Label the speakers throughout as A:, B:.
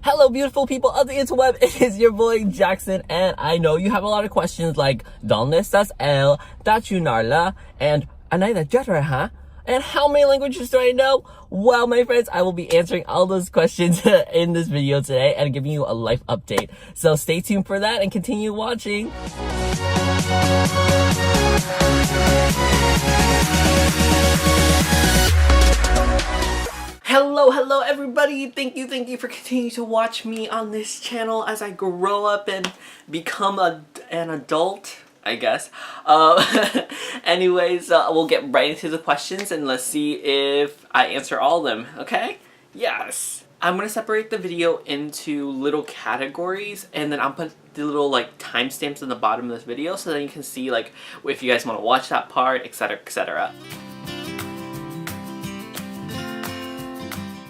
A: Hello beautiful people of the interweb, it is your boy Jackson, and I know you have a lot of questions like ¿Dónde estás él? Dachunarla? And Anay Jatra, huh? And how many languages do I know? Well, my friends, I will be answering all those questions in this video today and giving you a life update. So stay tuned for that and continue watching. Hello everybody. Thank you for continuing to watch me on this channel as I grow up and become an adult, I guess. Anyways, we'll get right into the questions and let's see if I answer all of them, okay? Yes. I'm gonna separate the video into little categories and then I'll put the little like timestamps in the bottom of this video so that you can see like if you guys want to watch that part, etc, etc.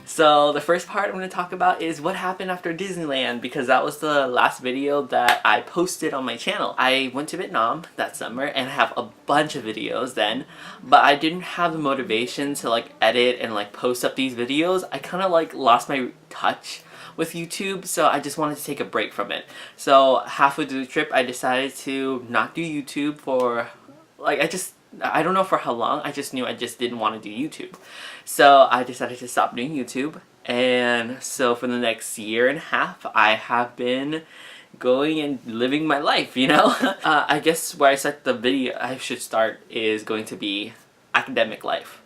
A: So the first part I'm going to talk about is what happened after Disneyland, because that was the last video that I posted on my channel. I went to Vietnam that summer and I have a bunch of videos then, but I didn't have the motivation to like edit and like post up these videos. I kind of like lost my touch with YouTube, so I just wanted to take a break from it. So halfway through the trip I decided to not do YouTube for like I don't know for how long. I just knew I just didn't want to do YouTube. So I decided to stop doing YouTube. And so for the next year and a half, I have been going and living my life, you know? I guess where I start the video I should start is going to be academic life.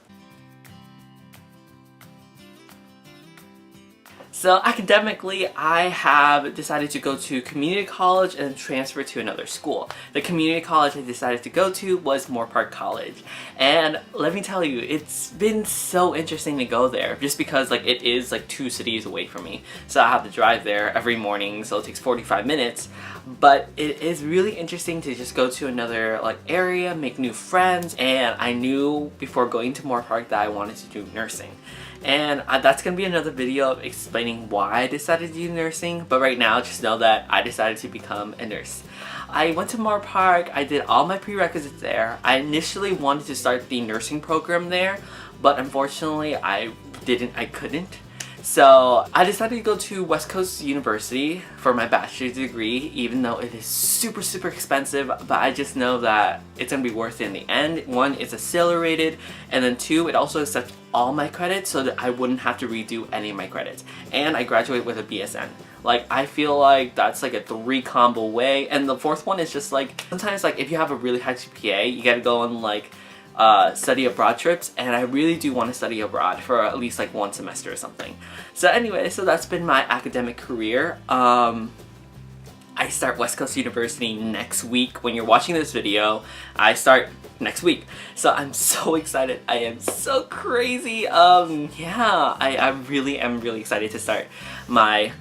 A: So academically, I have decided to go to community college and transfer to another school. The community college I decided to go to was Moore Park College. And let me tell you, it's been so interesting to go there just because like it is like 2 cities away from me. So I have to drive there every morning, so it takes 45 minutes. But it is really interesting to just go to another like area, make new friends, and I knew before going to Moore Park that I wanted to do nursing. And that's going to be another video of explaining why I decided to do nursing, but right now just know that I decided to become a nurse. I went to Moore Park, I did all my prerequisites there. I initially wanted to start the nursing program there, but unfortunately I couldn't. So I decided to go to West Coast University for my bachelor's degree, even though it is super expensive, but I just know that it's going to be worth it in the end. 1, it's accelerated, and then 2, it also accepts all my credits so that I wouldn't have to redo any of my credits. And I graduate with a BSN. Like, I feel like that's like a 3 combo way, and the 4th one is just like, sometimes like if you have a really high GPA, you gotta go on like study abroad trips, and I really do want to study abroad for at least like 1 semester or something. So anyway, so that's been my academic career. I start West Coast University next week. When you're watching this video, I start next week. So I'm so excited. I am so crazy. Yeah, I really am really excited to start my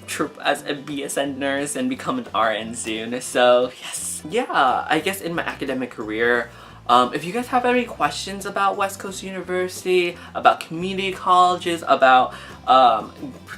A: trip as a BSN nurse and become an RN soon. So yes. Yeah, I guess in my academic career, if you guys have any questions about West Coast University, about community colleges, about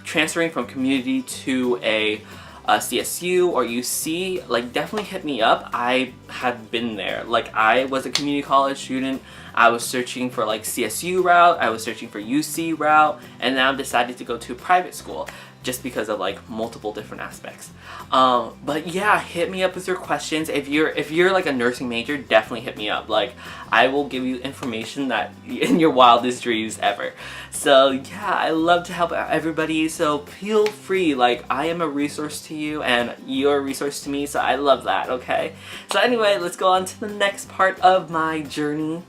A: transferring from community to a CSU or UC, like definitely hit me up. I have been there. Like I was a community college student. I was searching for like CSU route, I was searching for UC route, and now I've decided to go to a private school just because of like multiple different aspects. But yeah, hit me up with your questions. If you're like a nursing major, definitely hit me up. Like I will give you information that in your wildest dreams ever. So yeah, I love to help everybody, so feel free. Like I am a resource to you and you're a resource to me, so I love that, okay? So anyway, let's go on to the next part of my journey.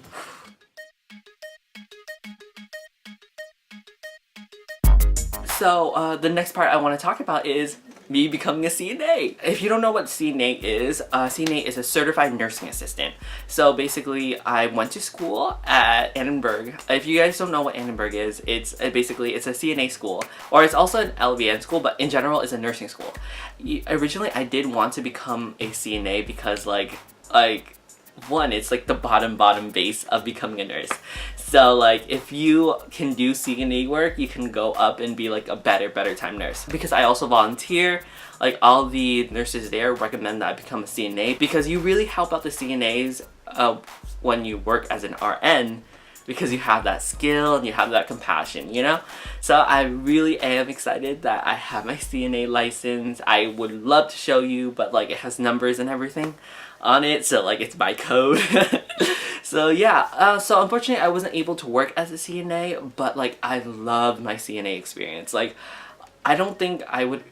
A: So the next part I want to talk about is me becoming a CNA. If you don't know what CNA is a certified nursing assistant. So basically I went to school at Annenberg. If you guys don't know what Annenberg is, it's basically it's a CNA school, or it's also an LVN school, but in general it's a nursing school. Originally I did want to become a CNA because like 1, it's like the bottom base of becoming a nurse. So like if you can do CNA work, you can go up and be like a better time nurse. Because I also volunteer, like all the nurses there recommend that I become a CNA because you really help out the CNAs when you work as an RN because you have that skill and you have that compassion, you know? So I really am excited that I have my CNA license. I would love to show you, but like it has numbers and everything on it, so like it's my code. So yeah, so unfortunately I wasn't able to work as a CNA, but like I love my CNA experience. Like I don't think I would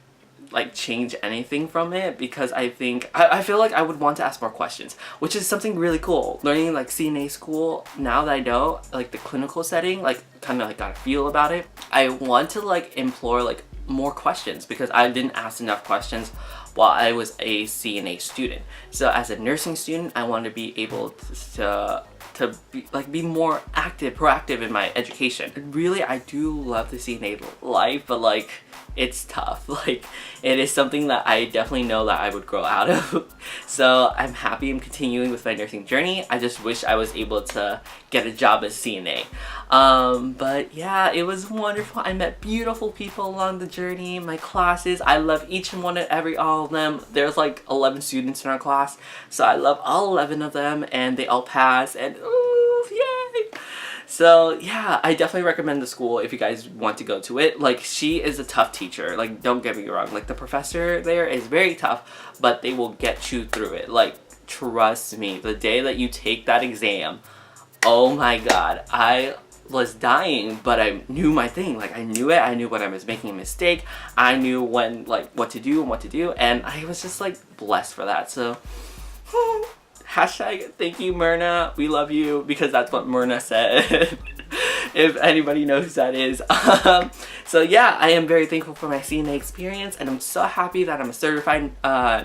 A: like change anything from it, because I think I feel like I would want to ask more questions, which is something really cool. Learning like CNA school, now that I know like the clinical setting, like kind of like got a feel about it, I want to like implore like more questions, because I didn't ask enough questions while I was a CNA student. So as a nursing student, I want to be able to be more proactive in my education. Really, I do love the CNA life, but like it's tough. Like it is something that I definitely know that I would grow out of. So I'm happy I'm continuing with my nursing journey. I just wish I was able to get a job as CNA. But yeah, it was wonderful. I met beautiful people along the journey. My classes, I love each and one of all of them. There's like 11 students in our class, so I love all 11 of them, and they all pass, and ooh, yay! So yeah, I definitely recommend the school if you guys want to go to it. Like, she is a tough teacher. Like, don't get me wrong. Like, the professor there is very tough, but they will get you through it. Like, trust me, the day that you take that exam, oh my god, I was dying, but I knew my thing. Like, I knew it. I knew when I was making a mistake. I knew when, like, what to do, and I was just, like, blessed for that. So, hashtag thank you, Myrna. We love you, because that's what Myrna said. If anybody knows who that is. So yeah, I am very thankful for my CNA experience, and I'm so happy that I'm a certified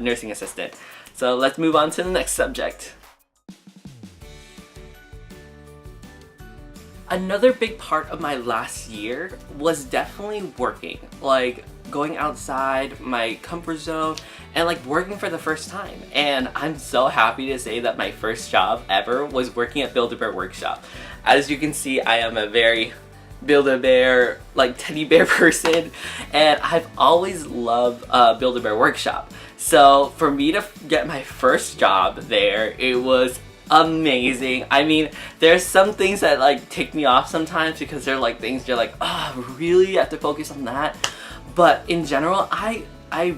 A: nursing assistant. So let's move on to the next subject. Another big part of my last year was definitely working. Like, going outside my comfort zone and like working for the first time. And I'm so happy to say that my first job ever was working at Build-A-Bear Workshop. As you can see, I am a very Build-A-Bear, like teddy bear person, and I've always loved Build-A-Bear Workshop. So for me to get my first job there, it was amazing. I mean, there's some things that like take me off sometimes, because they're like things you're like, oh, really? You have to focus on that? But in general, I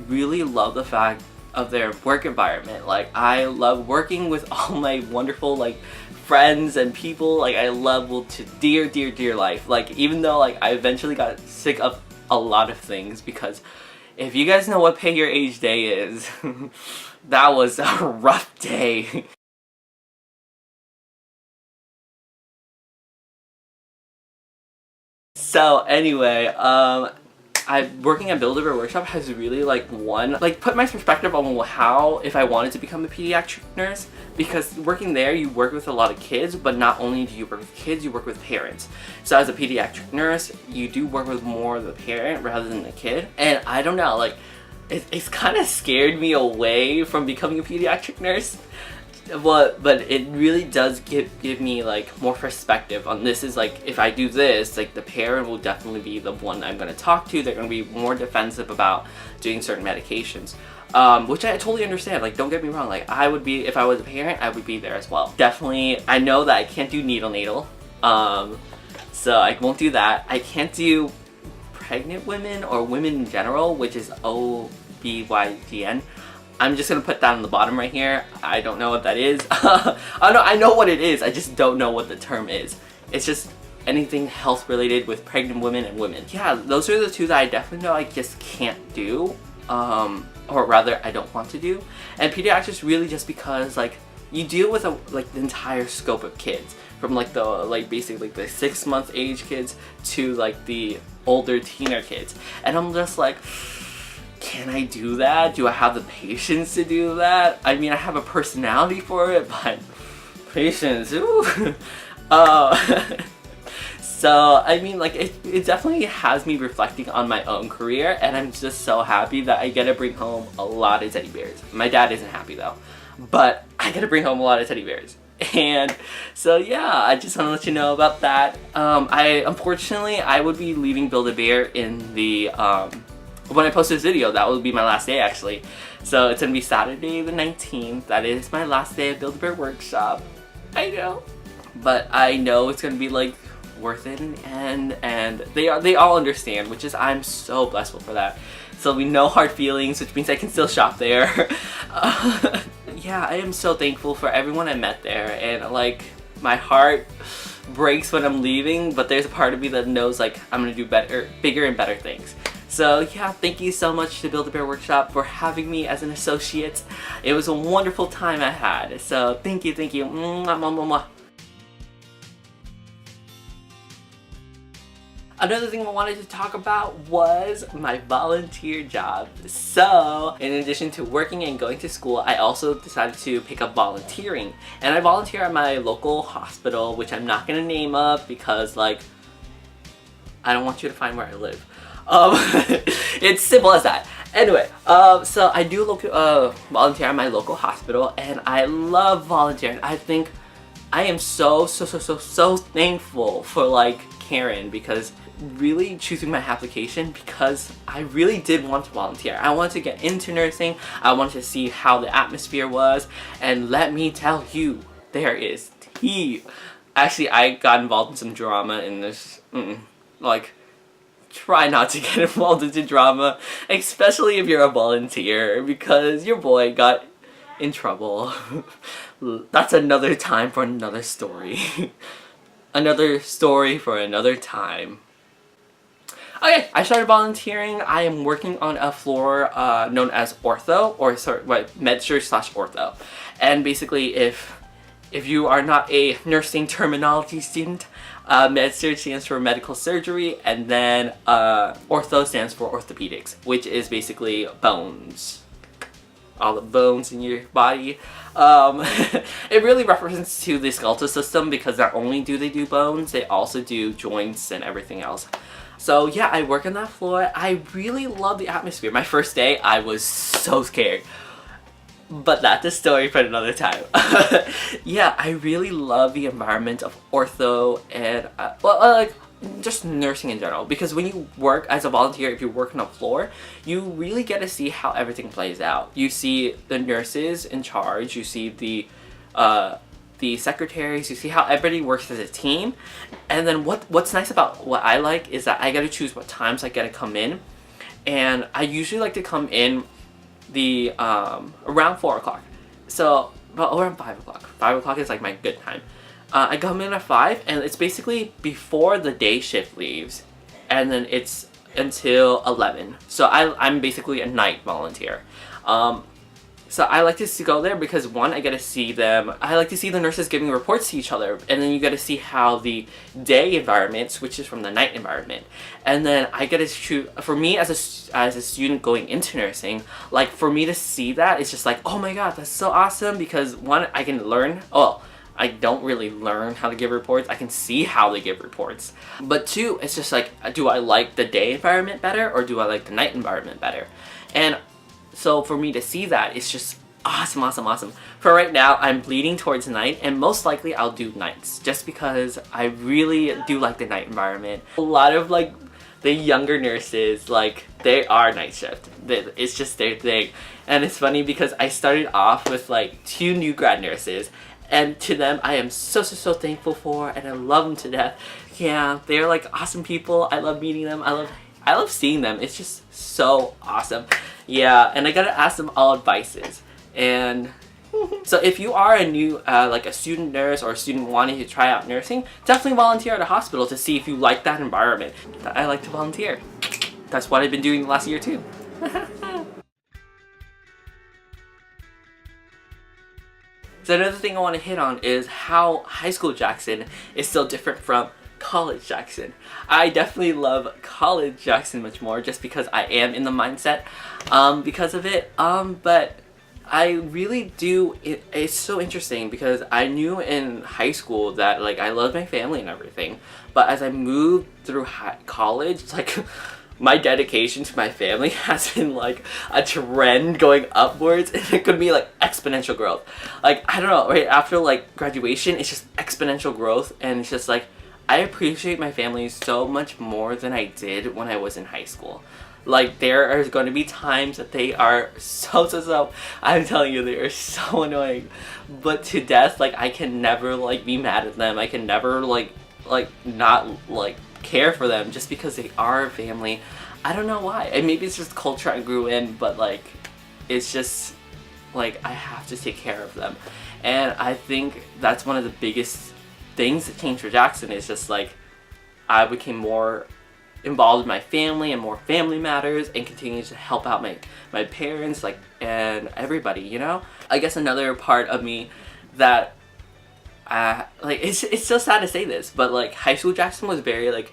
A: really love the fact of their work environment. Like, I love working with all my wonderful like friends and people. Like, I love to dear life. Like, even though like I eventually got sick of a lot of things, because if you guys know what Pay Your Age Day is, that was a rough day. So anyway, working at Build-A-Bear Workshop has really put my perspective on how, if I wanted to become a pediatric nurse, because working there you work with a lot of kids, but not only do you work with kids, you work with parents. So as a pediatric nurse, you do work with more of the parent rather than the kid, and I don't know, like it's kind of scared me away from becoming a pediatric nurse. But it really does give me like more perspective on this. Is like, if I do this, like the parent will definitely be the one I'm going to talk to. They're going to be more defensive about doing certain medications, which I totally understand. Like, don't get me wrong, like I would be, if I was a parent, I would be there as well. Definitely, I know that I can't do needle, so I won't do that. I can't do pregnant women or women in general, which is OBGYN. I'm just gonna put that on the bottom right here. I don't know what that is. I know what it is, I just don't know what the term is. It's just anything health related with pregnant women and women. Yeah, those are the two that I definitely know I just can't do, or rather I don't want to do. And pediatrics, really just because like you deal with the entire scope of kids, from like basically the 6-month age kids to like the older teenager kids, and I'm just like, can I do that? Do I have the patience to do that? I mean, I have a personality for it, but patience, ooh. So, I mean, like, it definitely has me reflecting on my own career, and I'm just so happy that I get to bring home a lot of teddy bears. My dad isn't happy, though, but I get to bring home a lot of teddy bears. And so, yeah, I just want to let you know about that. Unfortunately, I would be leaving Build-A-Bear in the, when I post this video. That will be my last day, actually. So it's gonna be Saturday the 19th. That is my last day at Build-A-Bear Workshop. I know. but I know it's gonna be like worth it, and they all understand, which is I'm so blessed for that. So there'll be no hard feelings, which means I can still shop there. Yeah, I am so thankful for everyone I met there, and like my heart breaks when I'm leaving, but there's a part of me that knows like I'm gonna do better, bigger and better things. So yeah, thank you so much to Build-A-Bear Workshop for having me as an associate. It was a wonderful time I had. So thank you, thank you. Mwah, mwah, mwah, mwah. Another thing I wanted to talk about was my volunteer job. So, in addition to working and going to school, I also decided to pick up volunteering. And I volunteer at my local hospital, which I'm not gonna name up because, like, I don't want you to find where I live. It's simple as that. Anyway, so I do volunteer at my local hospital, and I love volunteering. I think I am so thankful for, like, Karen, because really choosing my application, because I really did want to volunteer. I wanted to get into nursing. I wanted to see how the atmosphere was, and let me tell you, there is tea. Actually, I got involved in some drama in this. Like, try not to get involved into drama, especially if you're a volunteer, because your boy got in trouble. That's another time for another story. Another story for another time. Okay, I started volunteering. I am working on a floor known as ortho, or sorry, med-surg/ortho. And basically, if you are not a nursing terminology student, med-surg stands for medical surgery, and then ortho stands for orthopedics, which is basically bones. All the bones in your body. It really represents to the skeletal system, because not only do they do bones, they also do joints and everything else. So yeah, I work on that floor. I really love the atmosphere. My first day, I was so scared. But that's a story for another time. Yeah, I really love the environment of ortho and, like, just nursing in general, because when you work as a volunteer, if you work on a floor, you really get to see how everything plays out. You see the nurses in charge, you see the secretaries, you see how everybody works as a team. And then what's nice about what I like is that I get to choose what times I get to come in, and I usually like to come in the around 4 o'clock. So around 5 o'clock. 5 o'clock is like my good time. I come in at 5, and it's basically before the day shift leaves, and then it's until 11. So I'm basically a night volunteer. So I like to go there because, one, I get to see them. I like to see the nurses giving reports to each other, and then you get to see how the day environment switches from the night environment. And then I get to shoot. For me, as a student going into nursing, like, for me to see that, it's just like, oh my god, that's so awesome, because, one, I can learn. Oh, I don't really learn how to give reports. I can see how they give reports. But two, it's just like, do I like the day environment better, or do I like the night environment better? And so for me to see that, it's just awesome, awesome, awesome. For right now, I'm bleeding towards night, and most likely I'll do nights, just because I really do like the night environment. A lot of, like, the younger nurses, like, they are night shift. It's just their thing. And it's funny because I started off with, like, 2 new grad nurses, and to them, I am so thankful for, and I love them to death. Yeah, they're, like, awesome people. I love meeting them. I love seeing them. It's just so awesome. Yeah, and I gotta ask them all advices. And so if you are a new, like a student nurse or a student wanting to try out nursing, definitely volunteer at a hospital to see if you like that environment. I like to volunteer. That's what I've been doing the last year too. So another thing I want to hit on is how high school Jackson is still different from college Jackson. I definitely love college Jackson much more, just because I am in the mindset because of it. But I really do, it's so interesting because I knew in high school that, like, I loved my family and everything, but as I moved through college, like, my dedication to my family has been, like, a trend going upwards, and it could be, like, exponential growth. Like, I don't know, right after, like, graduation, it's just exponential growth, and it's just, like, I appreciate my family so much more than I did when I was in high school. Like, there are going to be times that they are so, I'm telling you, they are so annoying, but to death. Like, I can never, like, be mad at them. I can never, like not, like, care for them just because they are family. I don't know why. And maybe it's just culture I grew in, but, like, it's just, like, I have to take care of them. And I think that's one of the biggest things that changed for Jackson, is just, like, I became more involved in my family and more family matters, and continued to help out my parents, like, and everybody, you know? I guess another part of me that, like, it's so sad to say this, but, like, high school Jackson was very, like,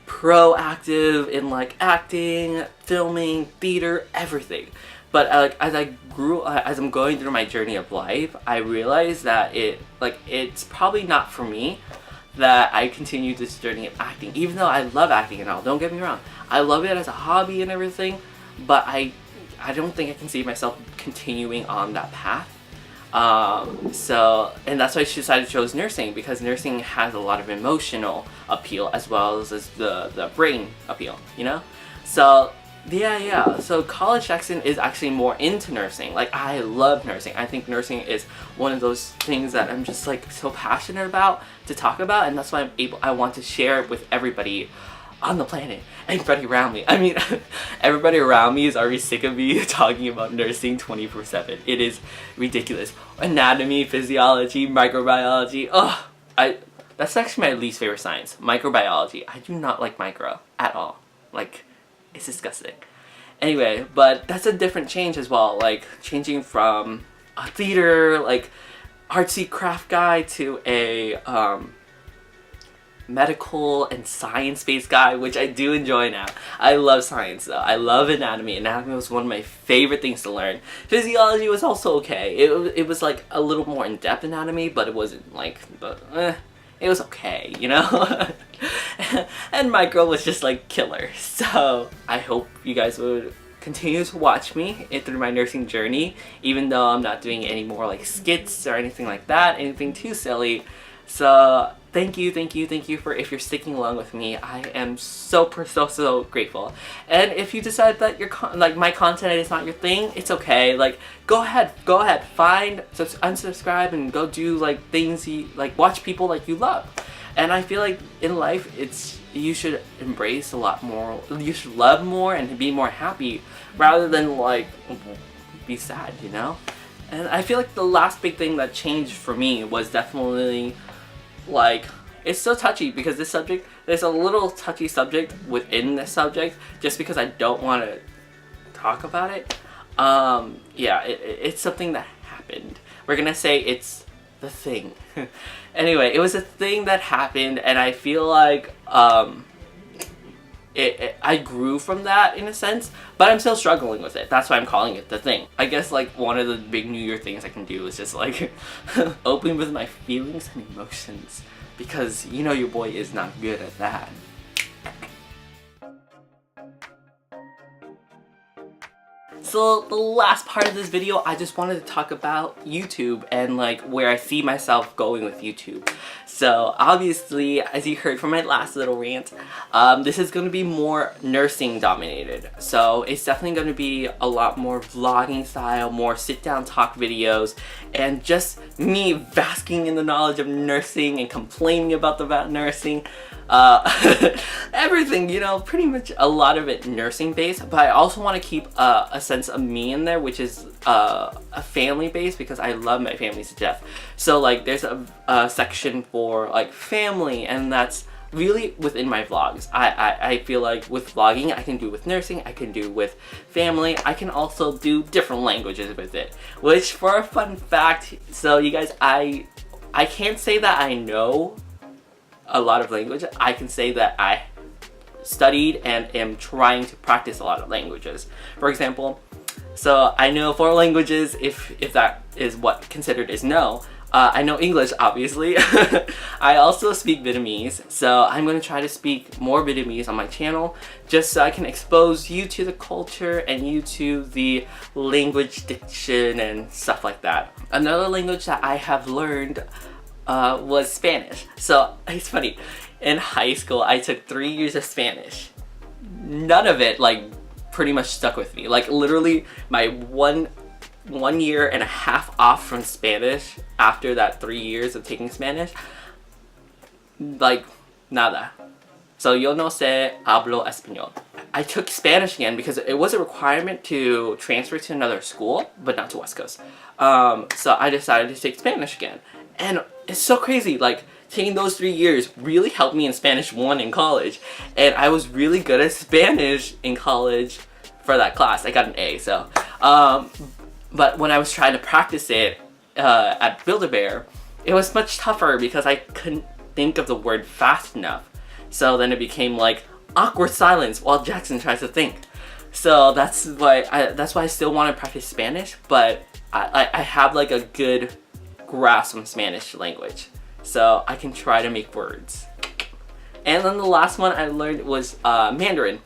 A: proactive in, like, acting, filming, theater, everything. But, like, as I'm going through my journey of life, I realized that it's probably not for me that I continue this journey of acting, even though I love acting and all. Don't get me wrong, I love it as a hobby and everything, but I don't think I can see myself continuing on that path. And that's why she decided to choose nursing, because nursing has a lot of emotional appeal as well as the brain appeal, you know? So yeah, so college Jackson is actually more into nursing. Like, I love nursing. I think nursing is one of those things that I'm just, like, so passionate about to talk about, and that's why I want to share it with everybody on the planet, everybody around me. I mean, everybody around me is already sick of me talking about nursing 24/7. It is ridiculous. Anatomy, physiology, microbiology. That's actually my least favorite science. Microbiology. I do not like micro at all. Like, it's disgusting. Anyway, but that's a different change as well. Like, changing from a theater, like, artsy craft guy to a medical and science-based guy, which I do enjoy now. I love science though. I love anatomy. Anatomy was one of my favorite things to learn. Physiology was also okay. It was like a little more in-depth anatomy, but it wasn't like it was okay, you know? And micro was just, like, killer. So I hope you guys would continue to watch me through my nursing journey, even though I'm not doing any more, like, skits or anything like that, anything too silly. So thank you for, if you're sticking along with me. I am so grateful. And if you decide that my content is not your thing, it's okay. Like, go ahead, find, unsubscribe, and go do, like, things watch people like you love. And I feel like in life, you should embrace a lot more. You should love more and be more happy, rather than, like, be sad, you know? And I feel like the last big thing that changed for me was definitely, like, it's so touchy, because this subject, there's a little touchy subject within this subject, just because I don't want to talk about it. Yeah, it's something that happened. We're gonna say it's the thing. Anyway, it was a thing that happened, and I feel like I grew from that in a sense, but I'm still struggling with it. That's why I'm calling it the thing. I guess, like, one of the big New Year things I can do is just, like, open with my feelings and emotions, because you know your boy is not good at that. So the last part of this video, I just wanted to talk about YouTube and, like, where I see myself going with YouTube. So obviously, as you heard from my last little rant, this is going to be more nursing dominated. So it's definitely going to be a lot more vlogging style, more sit down talk videos, and just me basking in the knowledge of nursing and complaining about nursing. Everything, you know, pretty much a lot of it nursing based, but I also want to keep a sense of me in there, which is a family based, because I love my family to death. So, like, there's a section for, like, family, and that's really within my vlogs. I feel like with vlogging, I can do with nursing, I can do with family, I can also do different languages with it, which, for a fun fact, so you guys, I can't say that I know a lot of language. I can say that I studied and am trying to practice a lot of languages. For example, so I know 4 languages, if that is what considered is no. I know English, obviously. I also speak Vietnamese, so I'm going to try to speak more Vietnamese on my channel, just so I can expose you to the culture and you to the language diction and stuff like that. Another language that I have learned was Spanish. So it's funny, in high school I took 3 years of Spanish. None of it, like, pretty much stuck with me. Like literally my one year and a half off from Spanish after that 3 years of taking Spanish, like nada. So yo no sé hablo español. I took Spanish again because it was a requirement to transfer to another school, but not to West Coast. So I decided to take Spanish again. And it's so crazy, like taking those 3 years really helped me in Spanish 1 in college. And I was really good at Spanish in college for that class. I got an A, so. But when I was trying to practice it at Build-A-Bear, it was much tougher because I couldn't think of the word fast enough. So then it became like awkward silence while Jackson tries to think. So that's why I still want to practice Spanish, but I have like a good grasp on Spanish language. So I can try to make words. And then the last one I learned was Mandarin.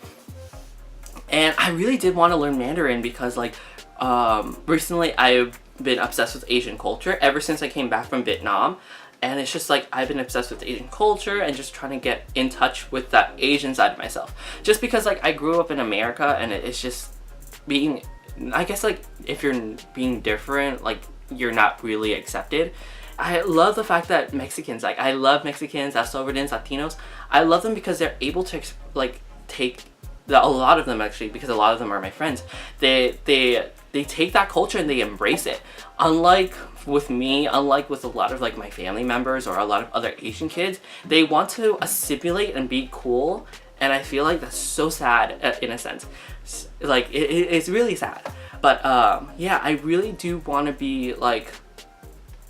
A: And I really did want to learn Mandarin because like recently I've been obsessed with Asian culture ever since I came back from Vietnam. And it's just like I've been obsessed with Asian culture and just trying to get in touch with that Asian side of myself. Just because like I grew up in America and it's just being, I guess like if you're being different, like you're not really accepted. I love the fact that Mexicans, like I love Mexicans, El Salvadorans, Latinos. I love them because they're able to like take, a lot of them actually, because a lot of them are my friends. They take that culture and they embrace it. Unlike with me, unlike with a lot of like my family members or a lot of other Asian kids, they want to assimilate and be cool, and I feel like that's so sad in a sense. Like it's really sad. But yeah, I really do want to be like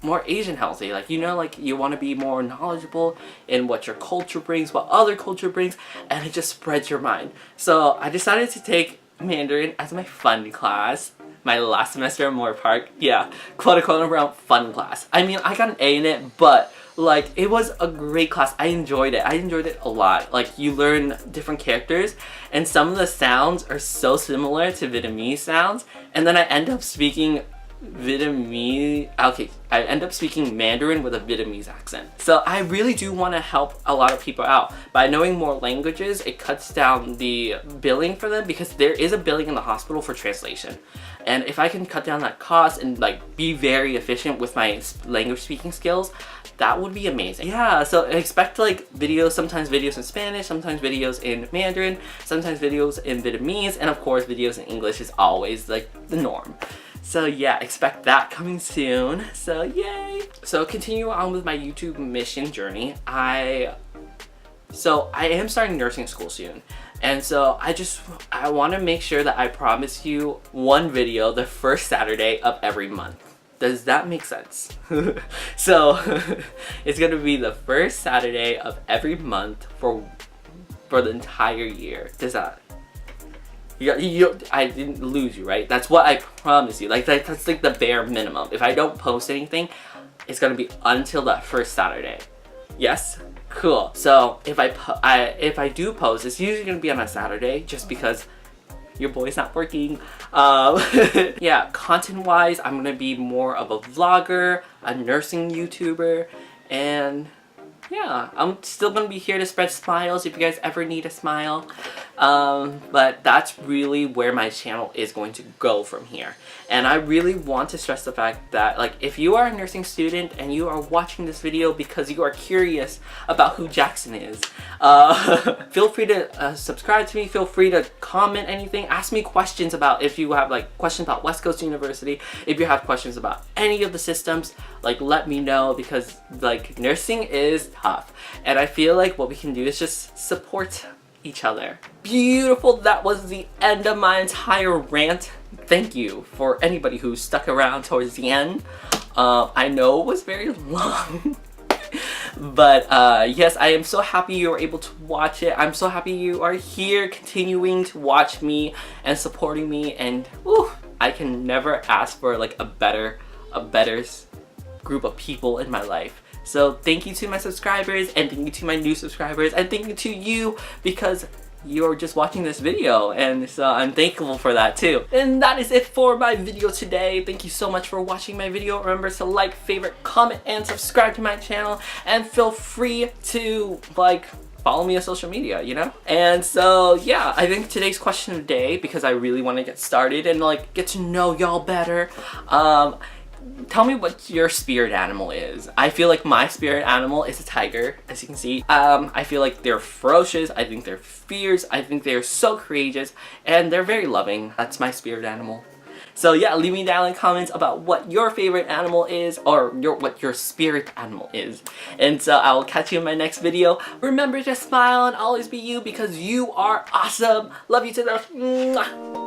A: more Asian healthy. Like, you know, like you want to be more knowledgeable in what your culture brings, what other culture brings, and it just spreads your mind. So I decided to take Mandarin as my fun class. My last semester at Moore Park. Yeah, quote unquote around fun class. I mean, I got an A in it, but like it was a great class. I enjoyed it. I enjoyed it a lot. Like you learn different characters and some of the sounds are so similar to Vietnamese sounds, and then I end up speaking Vietnamese. Okay, I end up speaking Mandarin with a Vietnamese accent. So I really do want to help a lot of people out. By knowing more languages, it cuts down the billing for them because there is a billing in the hospital for translation. And if I can cut down that cost and like be very efficient with my language speaking skills, that would be amazing. Yeah, so expect like videos, sometimes videos in Spanish, sometimes videos in Mandarin, sometimes videos in Vietnamese, and of course videos in English is always like the norm. So yeah, expect that coming soon. So yay! So continue on with my YouTube mission journey. I am starting nursing school soon. And so I want to make sure that I promise you one video the first Saturday of every month. Does that make sense? So it's gonna be the first Saturday of every month for the entire year. Does that? I didn't lose you, right? That's what I promise you. Like that's like the bare minimum. If I don't post anything, it's gonna be until that first Saturday. Yes? Cool. So if I do post, it's usually gonna be on a Saturday, just because your boy's not working. Yeah, content-wise, I'm gonna be more of a vlogger, a nursing YouTuber, and yeah, I'm still gonna be here to spread smiles if you guys ever need a smile. But that's really where my channel is going to go from here. And I really want to stress the fact that, like, if you are a nursing student and you are watching this video because you are curious about who Jackson is, feel free to subscribe to me, feel free to comment anything, ask me questions about, if you have like questions about West Coast University, if you have questions about any of the systems, like let me know, because like nursing is tough. And I feel like what we can do is just support each other. Beautiful, that was the end of my entire rant. Thank you for anybody who stuck around towards the end. I know it was very long. But yes, I am so happy you were able to watch it. I'm so happy you are here continuing to watch me and supporting me, and whew, I can never ask for like a better group of people in my life. So thank you to my subscribers, and thank you to my new subscribers, and thank you to you because you're just watching this video, and so I'm thankful for that too. And that is it for my video today. Thank you so much for watching my video. Remember to like, favorite, comment, and subscribe to my channel, and feel free to like follow me on social media, you know? And so yeah, I think today's question of the day, because I really want to get started and like get to know y'all better, tell me what your spirit animal is. I feel like my spirit animal is a tiger, as you can see. I feel like they're ferocious, I think they're fierce, I think they're so courageous, and they're very loving. That's my spirit animal. So yeah, leave me down in the comments about what your favorite animal is, or what your spirit animal is. And so I will catch you in my next video. Remember to smile and always be you, because you are awesome. Love you to the... Mwah.